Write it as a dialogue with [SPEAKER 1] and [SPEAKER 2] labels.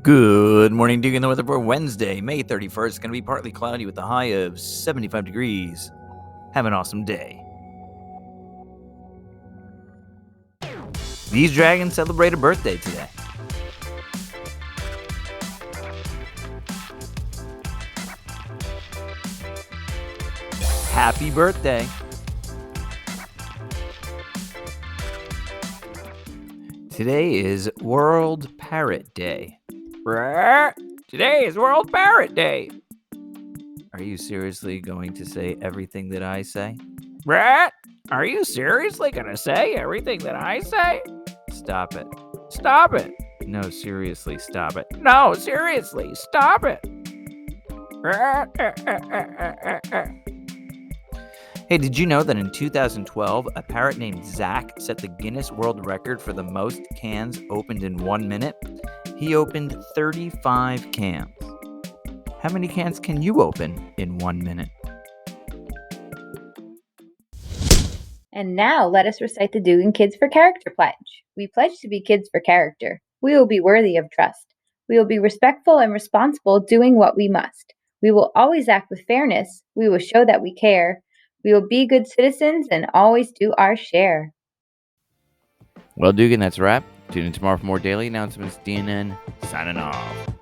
[SPEAKER 1] Good morning, Duke. In the weather for Wednesday, May 31st. It's going to be partly cloudy with a high of 75 degrees. Have an awesome day. These dragons celebrate a birthday today. Happy birthday. Today is World Parrot Day. Today is World Parrot Day. Are you seriously going to say everything that I say? Are you seriously going to say everything that I say? Stop it. Stop it. No, seriously, stop it. No, seriously, stop it. Hey, did you know that in 2012, a parrot named Zach set the Guinness World Record for the most cans opened in 1 minute? He opened 35 cans. How many cans can you open in 1 minute?
[SPEAKER 2] And now let us recite the Dugan Kids for Character Pledge. We pledge to be kids for character. We will be worthy of trust. We will be respectful and responsible, doing what we must. We will always act with fairness. We will show that we care. We will be good citizens and always do our share.
[SPEAKER 1] Well, Dugan, that's a wrap. Tune in tomorrow for more daily announcements. DNN signing off.